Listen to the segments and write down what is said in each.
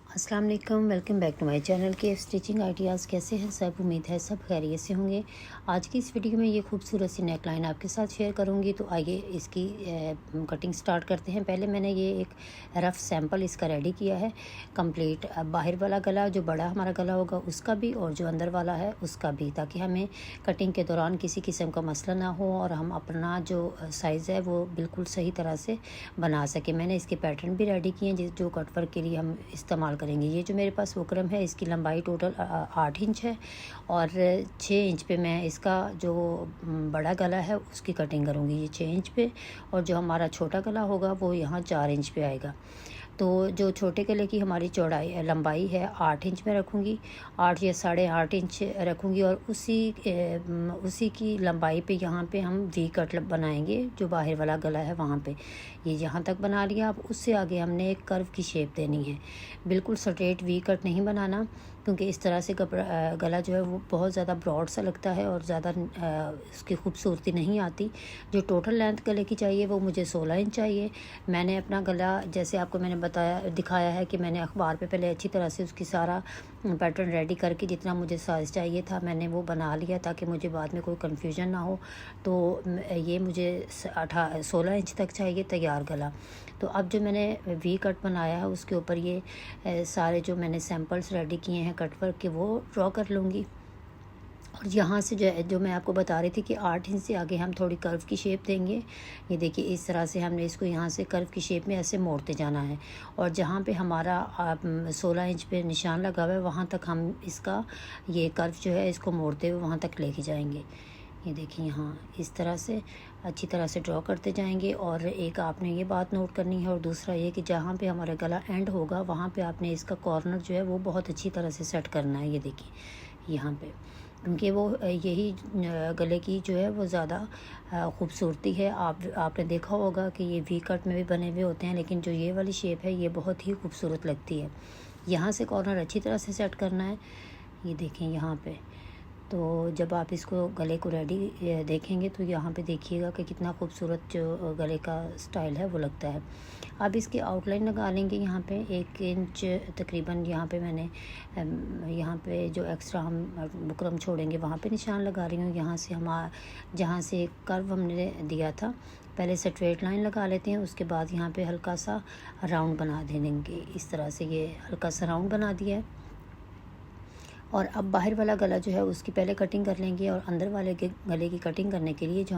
अस्सलाम वालेकुम, welcome back to my channel के स्टिचिंग आइडियाज़। कैसे हैं सब? उम्मीद है सब खैरियत से होंगे। आज की इस वीडियो में ये खूबसूरत सी नेक लाइन आपके साथ शेयर करूंगी, तो आइए इसकी कटिंग स्टार्ट करते हैं। पहले मैंने ये एक रफ़ सैम्पल इसका रेडी किया है कंप्लीट। बाहर वाला गला जो बड़ा हमारा गला होगा उसका भी, और जो अंदर वाला है उसका भी, ताकि हमें कटिंग के दौरान किसी किस्म का मसला ना हो और हम अपना जो साइज़ है वो बिल्कुल सही तरह से बना सकें। मैंने इसके पैटर्न भी रेडी किए हैं जो कट वर्क के लिए हम इस्तेमाल करेंगे। ये जो मेरे पास बुकरम है इसकी लंबाई टोटल 8 इंच है और 6 इंच पे मैं इसका जो बड़ा गला है उसकी कटिंग करूँगी, ये 6 इंच पे, और जो हमारा छोटा गला होगा वो यहाँ 4 इंच पे आएगा। तो जो छोटे गले की हमारी चौड़ाई लंबाई है 8 इंच में रखूँगी, 8 या 8.5 इंच रखूँगी, और उसी की लंबाई पे यहाँ पे हम वी कट बनाएंगे। जो बाहर वाला गला है वहाँ पे ये यहाँ तक बना लिया। अब उससे आगे हमने एक कर्व की शेप देनी है, बिल्कुल स्ट्रेट वी कट नहीं बनाना, क्योंकि इस तरह से गला जो है वो बहुत ज़्यादा ब्रॉड सा लगता है और ज़्यादा उसकी खूबसूरती नहीं आती। जो टोटल लेंथ गले की चाहिए वो मुझे 16 इंच चाहिए। मैंने अपना गला, जैसे आपको मैंने दिखाया है कि मैंने अखबार पे पहले अच्छी तरह से उसकी सारा पैटर्न रेडी करके जितना मुझे साइज़ चाहिए था मैंने वो बना लिया, ताकि मुझे बाद में कोई कन्फ्यूजन ना हो। तो ये मुझे 16 इंच तक चाहिए तैयार गला। तो अब जो मैंने वी कट बनाया है उसके ऊपर ये सारे जो मैंने सैम्पल्स रेडी किए हैं कट वर्क के वो ड्रॉ कर लूँगी। और यहाँ से जो मैं आपको बता रही थी कि 8 इंच से आगे हम थोड़ी कर्व की शेप देंगे। ये देखिए इस तरह से हमने इसको यहाँ से कर्व की शेप में ऐसे मोड़ते जाना है, और जहाँ पे हमारा 16 इंच पे निशान लगा हुआ है वहाँ तक हम इसका ये कर्व जो है इसको मोड़ते हुए वहाँ तक लेके जाएंगे। ये देखिए यहाँ इस तरह से अच्छी तरह से ड्रॉ करते जाएंगे। और एक आपने ये बात नोट करनी है, और दूसरा ये कि जहाँ पे हमारा गला एंड होगा वहाँ पे आपने इसका कॉर्नर जो है वो बहुत अच्छी तरह से सेट करना है। ये देखिए यहाँ पे, क्योंकि वो यही गले की जो है वो ज़्यादा खूबसूरती है। आपने देखा होगा कि ये वी कट में भी बने हुए होते हैं, लेकिन जो ये वाली शेप है ये बहुत ही खूबसूरत लगती है। यहाँ से कॉर्नर अच्छी तरह से सेट करना है। ये देखें यहाँ पे, तो जब आप इसको गले को रेडी देखेंगे तो यहाँ पे देखिएगा कि कितना खूबसूरत जो गले का स्टाइल है वो लगता है। अब इसकी आउटलाइन लगा लेंगे यहाँ पे 1 इंच तकरीबन। यहाँ पे मैंने यहाँ पे जो एक्स्ट्रा हम बुकरम छोड़ेंगे वहाँ पे निशान लगा रही हूँ। यहाँ से जहाँ से कर्व हमने दिया था पहले स्ट्रेट लाइन लगा लेते हैं, उसके बाद यहाँ पे हल्का सा राउंड बना देंगे। इस तरह से ये हल्का सा राउंड बना दिया है। और अब बाहर वाला गला जो है उसकी पहले कटिंग कर लेंगे, और अंदर वाले के गले की कटिंग करने के लिए जो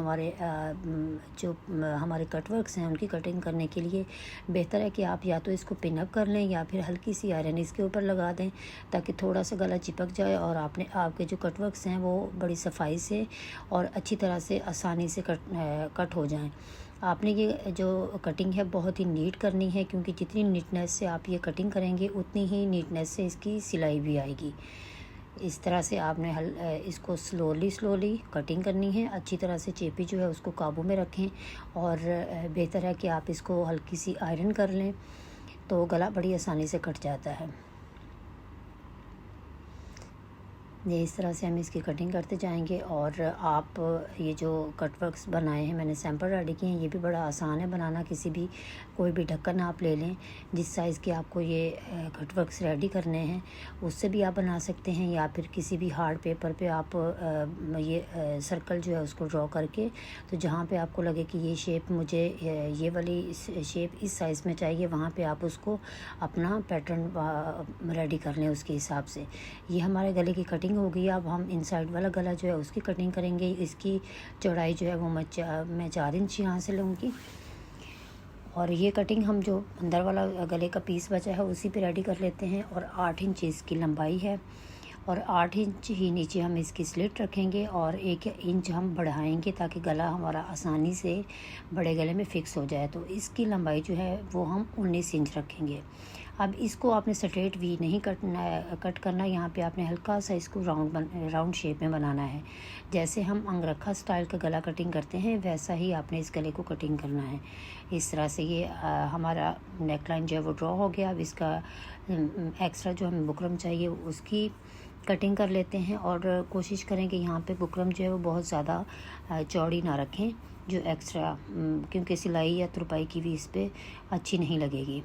हमारे कटवर्क्स हैं उनकी कटिंग करने के लिए बेहतर है कि आप या तो इसको पिन अप कर लें या फिर हल्की सी आयरन इसके ऊपर लगा दें, ताकि थोड़ा सा गला चिपक जाए और आपके जो कटवर्क्स हैं वो बड़ी सफाई से और अच्छी तरह से आसानी से कट हो जाएँ। आपने ये जो कटिंग है बहुत ही नीट करनी है, क्योंकि जितनी नीटनेस से आप ये कटिंग करेंगे उतनी ही नीटनेस से इसकी सिलाई भी आएगी। इस तरह से आपने इसको स्लोली कटिंग करनी है। अच्छी तरह से चेपी जो है उसको काबू में रखें, और बेहतर है कि आप इसको हल्की सी आयरन कर लें, तो गला बड़ी आसानी से कट जाता है। ये इस तरह से हम इसकी कटिंग करते जाएंगे। और आप ये जो कटवर्क्स बनाए हैं मैंने सैंपल रेडी किए हैं, ये भी बड़ा आसान है बनाना। कोई भी ढक्कन आप ले लें जिस साइज़ के आपको ये कटवर्क्स रेडी करने हैं उससे भी आप बना सकते हैं, या फिर किसी भी हार्ड पेपर पे आप ये सर्कल जो है उसको ड्रॉ करके, तो जहाँ पे आपको लगे कि ये शेप मुझे ये वाली शेप इस साइज़ में चाहिए वहाँ पे आप उसको अपना पैटर्न रेडी कर लें उसके हिसाब से। ये हमारे गले की कटिंग हो गई। अब हम इनसाइड वाला गला जो है उसकी कटिंग करेंगे। इसकी चौड़ाई जो है वो मैं 4 इंच यहाँ से लूँगी, और ये कटिंग हम जो अंदर वाला गले का पीस बचा है उसी पे रेडी कर लेते हैं। और 8 इंच इसकी लंबाई है, और 8 इंच ही नीचे हम इसकी स्लिट रखेंगे, और 1 इंच हम बढ़ाएंगे ताकि गला हमारा आसानी से बड़े गले में फ़िक्स हो जाए। तो इसकी लंबाई जो है वो हम 19 इंच रखेंगे। अब इसको आपने स्ट्रेट वी नहीं कट करना, यहाँ पे आपने हल्का सा इसको राउंड शेप में बनाना है। जैसे हम अंगरखा स्टाइल का गला कटिंग करते हैं वैसा ही आपने इस गले को कटिंग करना है। इस तरह से ये हमारा नेक लाइन जो है वो ड्रॉ हो गया। अब इसका एक्स्ट्रा जो हमें बुकरम चाहिए उसकी कटिंग कर लेते हैं, और कोशिश करें कि यहाँ पे बुकरम जो है वो बहुत ज़्यादा चौड़ी ना रखें जो एक्स्ट्रा, क्योंकि सिलाई या तुरपाई की भी इस पर अच्छी नहीं लगेगी।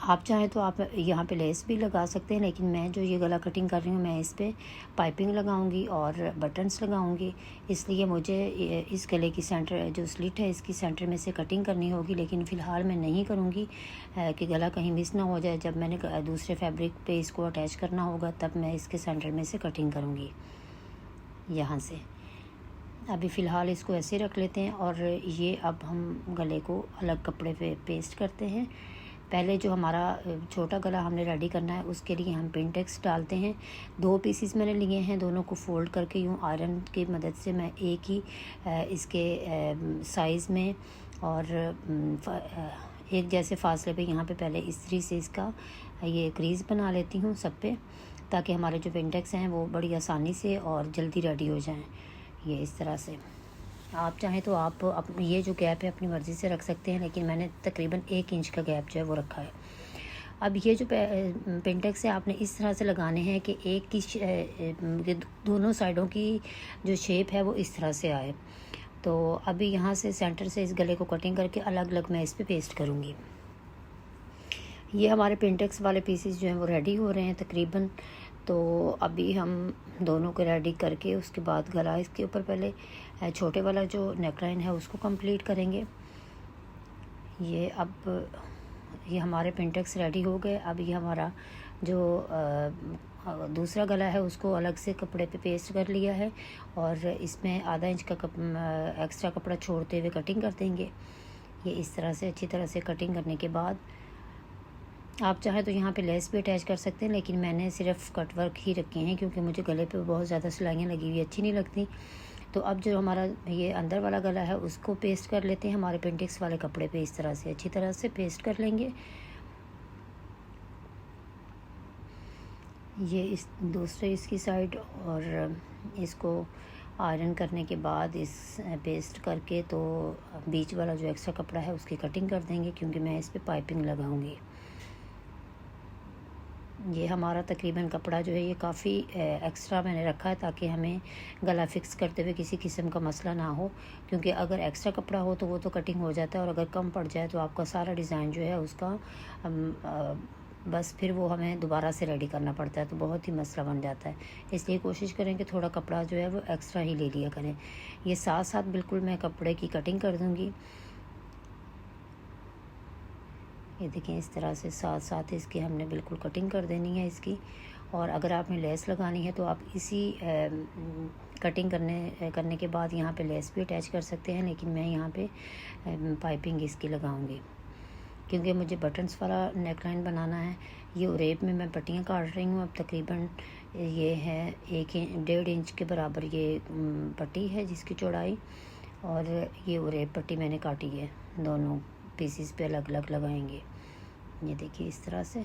आप चाहें तो आप यहाँ पे लेस भी लगा सकते हैं, लेकिन मैं जो ये गला कटिंग कर रही हूँ मैं इस पे पाइपिंग लगाऊंगी और बटन्स लगाऊंगी, इसलिए मुझे इस गले की सेंटर जो स्लिट है इसकी सेंटर में से कटिंग करनी होगी। लेकिन फ़िलहाल मैं नहीं करूँगी कि गला कहीं मिस ना हो जाए। जब मैंने दूसरे फैब्रिक पे इसको अटैच करना होगा तब मैं इसके सेंटर में से कटिंग करूँगी यहाँ से। अभी फ़िलहाल इसको ऐसे रख लेते हैं और ये अब हम गले को अलग कपड़े पे पेस्ट करते हैं। पहले जो हमारा छोटा गला हमने रेडी करना है उसके लिए हम पिनटेक्स डालते हैं। 2 पीसीस मैंने लिए हैं, दोनों को फोल्ड करके यूँ आयरन की मदद से मैं एक ही इसके साइज़ में और एक जैसे फासले पे यहाँ पे पहले इस्त्री से इसका ये क्रीज़ बना लेती हूँ सब पे, ताकि हमारे जो पिनटेक्स हैं वो बड़ी आसानी से और जल्दी रेडी हो जाएँ। ये इस तरह से आप चाहें तो आप ये जो गैप है अपनी मर्ज़ी से रख सकते हैं, लेकिन मैंने तकरीबन 1 इंच का गैप जो है वो रखा है। अब ये जो पिनटेक्स है आपने इस तरह से लगाने हैं कि एक की दोनों साइडों की जो शेप है वो इस तरह से आए। तो अभी यहाँ से सेंटर से इस गले को कटिंग करके अलग अलग मैं इस पर पेस्ट करूँगी। ये हमारे पिनटेक्स वाले पीसेस जो हैं वो रेडी हो रहे हैं तकरीबन। तो अभी हम दोनों को रेडी करके उसके बाद गला इसके ऊपर पहले छोटे वाला जो नेकलाइन है उसको कंप्लीट करेंगे। ये अब ये हमारे पिनटेक्स रेडी हो गए। अब ये हमारा जो दूसरा गला है उसको अलग से कपड़े पे पेस्ट कर लिया है और इसमें आधा इंच का एक्स्ट्रा कपड़ा छोड़ते हुए कटिंग कर देंगे। ये इस तरह से अच्छी तरह से कटिंग करने के बाद आप चाहें तो यहाँ पे लेस भी अटैच कर सकते हैं, लेकिन मैंने सिर्फ कट वर्क ही रखे हैं क्योंकि मुझे गले पे बहुत ज़्यादा सिलाइयाँ लगी हुई अच्छी नहीं लगती। तो अब जो हमारा ये अंदर वाला गला है उसको पेस्ट कर लेते हैं हमारे पिनटेक्स वाले कपड़े पे। इस तरह से अच्छी तरह से पेस्ट कर लेंगे। ये इस दूसरे इसकी साइड और इसको आयरन करने के बाद इस पेस्ट करके तो बीच वाला जो एक्स्ट्रा कपड़ा है उसकी कटिंग कर देंगे, क्योंकि मैं इस पर पाइपिंग लगाऊंगी। ये हमारा तकरीबन कपड़ा जो है ये काफ़ी एक्स्ट्रा मैंने रखा है ताकि हमें गला फिक्स करते हुए किसी किस्म का मसला ना हो, क्योंकि अगर एक्स्ट्रा कपड़ा हो तो वो तो कटिंग हो जाता है और अगर कम पड़ जाए तो आपका सारा डिज़ाइन जो है उसका बस फिर वो हमें दोबारा से रेडी करना पड़ता है, तो बहुत ही मसला बन जाता है। इसलिए कोशिश करें कि थोड़ा कपड़ा जो है वो एक्स्ट्रा ही ले लिया करें। ये साथ साथ बिल्कुल मैं कपड़े की कटिंग कर दूँगी। ये देखें इस तरह से साथ साथ इसकी हमने बिल्कुल कटिंग कर देनी है इसकी। और अगर आपने लेस लगानी है तो आप इसी कटिंग करने के बाद यहाँ पे लेस भी अटैच कर सकते हैं, लेकिन मैं यहाँ पे पाइपिंग इसकी लगाऊंगी क्योंकि मुझे बटन्स वाला नेकलाइन बनाना है। ये उरेब में मैं पट्टियाँ काट रही हूँ। अब तकरीबन ये है 1.5 इंच के बराबर ये पट्टी है जिसकी चौड़ाई, और ये उरेब पट्टी मैंने काटी है। दोनों पीसीस पे अलग अलग लगाएंगे। ये देखिए इस तरह से।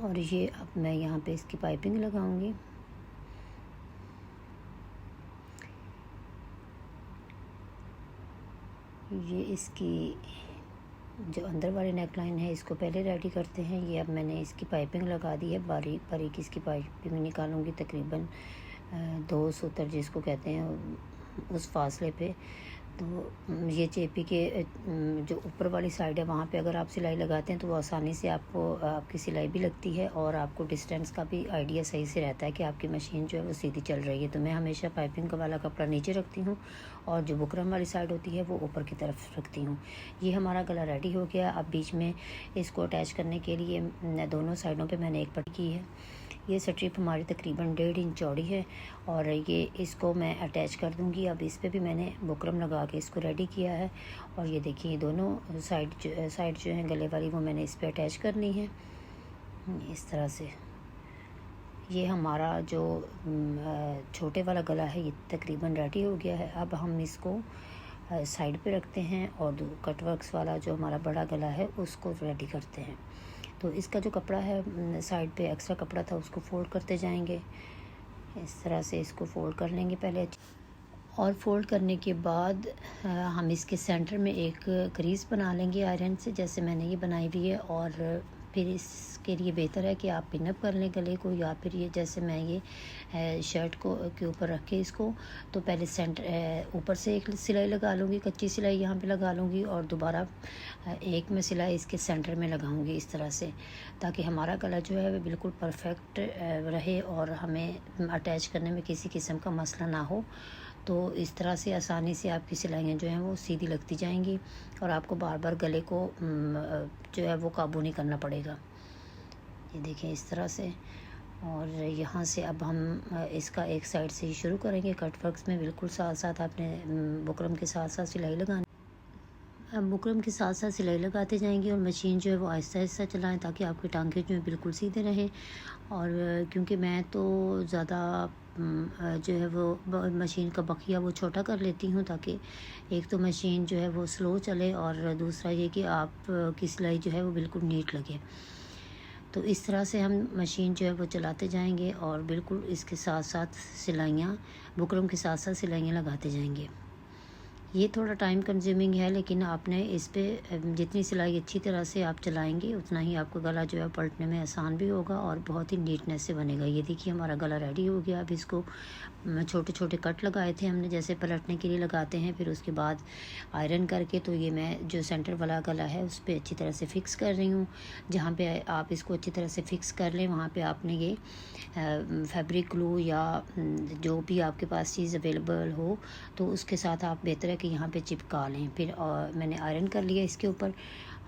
और ये अब मैं यहाँ पे इसकी पाइपिंग लगाऊंगी। ये इसकी जो अंदर वाली नेकलाइन है इसको पहले रेडी करते हैं। ये अब मैंने इसकी पाइपिंग लगा दी है, बारीक बारीक इसकी पाइपिंग निकालूंगी तकरीबन 2 सूत्र जिसको कहते हैं उस फासले पे। तो ये चेपी के जो ऊपर वाली साइड है वहाँ पे अगर आप सिलाई लगाते हैं तो वो आसानी से आपकी सिलाई भी लगती है और आपको डिस्टेंस का भी आइडिया सही से रहता है कि आपकी मशीन जो है वो सीधी चल रही है। तो मैं हमेशा पाइपिंग का वाला कपड़ा नीचे रखती हूँ और जो बुकरम वाली साइड होती है वो ऊपर की तरफ रखती हूँ। ये हमारा गला रेडी हो गया। अब बीच में इसको अटैच करने के लिए दोनों साइडों पर मैंने एक पट्टी की है। ये स्ट्रिप हमारी तकरीबन 1.5 इंच चौड़ी है और ये इसको मैं अटैच कर दूंगी। अब इस पे भी मैंने बुकरम लगा के इसको रेडी किया है। और ये देखिए दोनों साइड जो है गले वाली वो मैंने इस पे अटैच करनी है इस तरह से। ये हमारा जो छोटे वाला गला है ये तकरीबन रेडी हो गया है। अब हम इसको साइड पे रखते हैं और कटवर्क्स वाला जो हमारा बड़ा गला है उसको रेडी करते हैं। तो इसका जो कपड़ा है साइड पे एक्स्ट्रा कपड़ा था उसको फोल्ड करते जाएंगे। इस तरह से इसको फोल्ड कर लेंगे पहले, और फोल्ड करने के बाद हम इसके सेंटर में एक क्रीज़ बना लेंगे आयरन से, जैसे मैंने ये बनाई हुई है। और फिर इसके लिए बेहतर है कि आप पिनअप कर लें गले को, या फिर ये जैसे मैं ये शर्ट को के ऊपर रख के इसको, तो पहले सेंटर ऊपर से एक सिलाई लगा लूँगी, कच्ची सिलाई यहाँ पे लगा लूँगी, और दोबारा एक मैं सिलाई इसके सेंटर में लगाऊँगी इस तरह से, ताकि हमारा गला जो है वो बिल्कुल परफेक्ट रहे और हमें अटैच करने में किसी किस्म का मसला ना हो। तो इस तरह से आसानी से आपकी सिलाइयाँ जो हैं वो सीधी लगती जाएंगी और आपको बार बार गले को जो है वो काबू नहीं करना पड़ेगा। ये देखें इस तरह से। और यहाँ से अब हम इसका एक साइड से ही शुरू करेंगे कट वर्क्स में, बिल्कुल साथ साथ आपने बुकरम के साथ साथ सिलाई लगानी। अब बुकरम के साथ साथ सिलाई लगाते जाएंगे और मशीन जो है वो आहिस्ता आहिस्ता चलाएं, ताकि आपके टांके जो है बिल्कुल सीधे रहें। और क्योंकि मैं तो ज़्यादा जो है वो मशीन का बखिया वो छोटा कर लेती हूँ, ताकि एक तो मशीन जो है वो स्लो चले और दूसरा ये कि आप की सिलाई जो है वो बिल्कुल नीट लगे। तो इस तरह से हम मशीन जो है वो चलाते जाएंगे और बिल्कुल इसके साथ साथ सिलाइयाँ, बुकरम के साथ साथ सिलाइयाँ लगाते जाएंगे। ये थोड़ा टाइम कंज्यूमिंग है, लेकिन आपने इस पे जितनी सिलाई अच्छी तरह से आप चलाएंगे उतना ही आपका गला जो है पलटने में आसान भी होगा और बहुत ही नीटनेस से बनेगा। ये देखिए हमारा गला रेडी हो गया। अब इसको छोटे छोटे कट लगाए थे हमने, जैसे पलटने के लिए लगाते हैं, फिर उसके बाद आयरन करके, तो ये मैं जो सेंटर वाला गला है उस पर अच्छी तरह से फ़िक्स कर रही हूँ। जहाँ पे आप इसको अच्छी तरह से फ़िक्स कर लें वहाँ पे आपने ये फैब्रिक ग्लू या जो भी आपके पास चीज़ अवेलेबल हो तो उसके साथ आप बेहतर है कि यहाँ पे चिपका लें। फिर मैंने आयरन कर लिया इसके ऊपर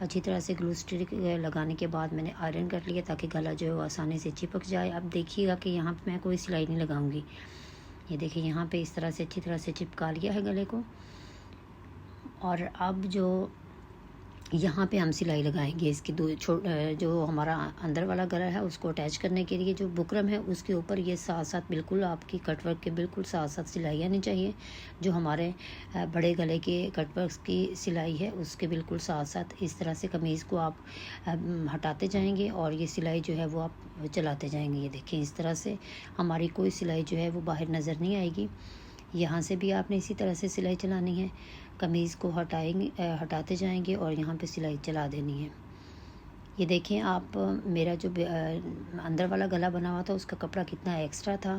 अच्छी तरह से, ग्लू स्टिक लगाने के बाद मैंने आयरन कर लिया ताकि गला जो है वो आसानी से चिपक जाए। अब देखिएगा कि यहाँ पे मैं कोई सिलाई नहीं लगाऊंगी। ये देखिए यहाँ पे इस तरह से अच्छी तरह से चिपका लिया है गले को। और अब जो यहाँ पे हम सिलाई लगाएंगे इसकी जो हमारा अंदर वाला गला है उसको अटैच करने के लिए, जो बुकरम है उसके ऊपर ये साथ साथ बिल्कुल आपकी कटवर्क के बिल्कुल साथ साथ सिलाई आनी चाहिए। जो हमारे बड़े गले के कटवर्क की सिलाई है उसके बिल्कुल साथ साथ इस तरह से कमीज़ को आप हटाते जाएंगे और ये सिलाई जो है वो आप चलाते जाएंगे। ये देखें इस तरह से हमारी कोई सिलाई जो है वो बाहर नज़र नहीं आएगी। यहाँ से भी आपने इसी तरह से सिलाई चलानी है, कमीज़ को हटाते जाएंगे और यहाँ पे सिलाई चला देनी है। ये देखें आप, मेरा जो अंदर वाला गला बना हुआ था उसका कपड़ा कितना एक्स्ट्रा था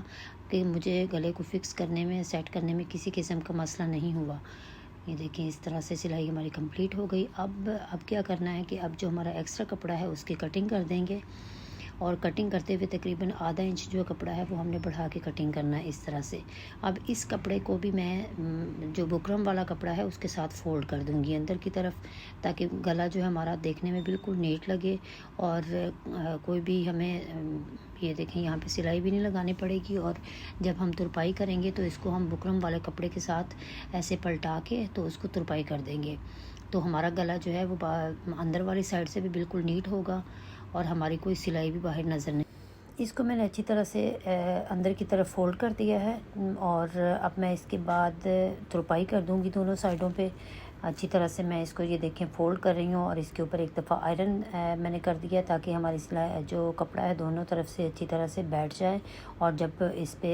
कि मुझे गले को फिक्स करने में, सेट करने में किसी किस्म का मसला नहीं हुआ। ये देखें इस तरह से सिलाई हमारी कंप्लीट हो गई। अब क्या करना है कि अब जो हमारा एक्स्ट्रा कपड़ा है उसकी कटिंग कर देंगे, और कटिंग करते हुए तकरीबन आधा इंच जो कपड़ा है वो हमने बढ़ा के कटिंग करना है इस तरह से। अब इस कपड़े को भी मैं जो बुकरम वाला कपड़ा है उसके साथ फोल्ड कर दूंगी अंदर की तरफ, ताकि गला जो है हमारा देखने में बिल्कुल नीट लगे और कोई भी हमें ये देखें यहाँ पे सिलाई भी नहीं लगानी पड़ेगी। और जब हम तुरपाई करेंगे तो इसको हम बुकरम वाले कपड़े के साथ ऐसे पलटा के तो उसको तुरपाई कर देंगे, तो हमारा गला जो है वो अंदर वाली साइड से भी बिल्कुल नीट होगा और हमारी कोई सिलाई भी बाहर नज़र नहीं। इसको मैंने अच्छी तरह से अंदर की तरफ फोल्ड कर दिया है और अब मैं इसके बाद तुरपाई कर दूंगी दोनों साइडों पे अच्छी तरह से। मैं इसको ये देखें फोल्ड कर रही हूँ और इसके ऊपर एक दफ़ा आयरन मैंने कर दिया ताकि हमारी सिलाई जो कपड़ा है दोनों तरफ से अच्छी तरह से बैठ जाए, और जब इस पे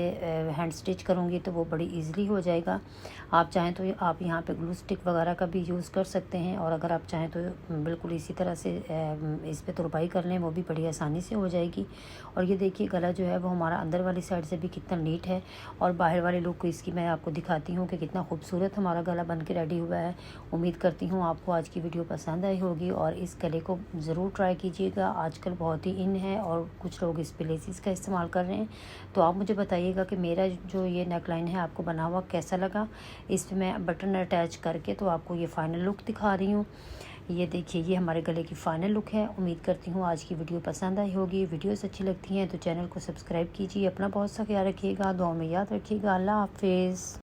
हैंड स्टिच करूँगी तो वो बड़ी इजीली हो जाएगा। आप चाहें तो आप यहाँ पे ग्लू स्टिक वगैरह का भी यूज़ कर सकते हैं, और अगर आप चाहें तो बिल्कुल इसी तरह से इस पर तुरपाई कर लें, वो भी बड़ी आसानी से हो जाएगी। और ये देखिए गला जो है वो हमारा अंदर वाली साइड से भी कितना नीट है, और बाहर वाले लुक को इसकी मैं आपको दिखाती हूँ कि कितना खूबसूरत हमारा गला बन के रेडी हुआ है। उम्मीद करती हूँ आपको आज की वीडियो पसंद आई होगी और इस गले को ज़रूर ट्राई कीजिएगा। आजकल बहुत ही इन है और कुछ लोग इस पे लेसिस का इस्तेमाल कर रहे हैं, तो आप मुझे बताइएगा कि मेरा जो ये नेकलाइन है आपको बना हुआ कैसा लगा। इस पर मैं बटन अटैच करके तो आपको ये फ़ाइनल लुक दिखा रही हूँ। ये देखिए ये हमारे गले की फ़ाइनल लुक है। उम्मीद करती हूँ आज की वीडियो पसंद आई होगी। वीडियोस अच्छी लगती हैं तो चैनल को सब्सक्राइब कीजिए। अपना बहुत सा ख्याल रखिएगा, दुआ में याद रखिएगा। अल्लाह हाफिज़।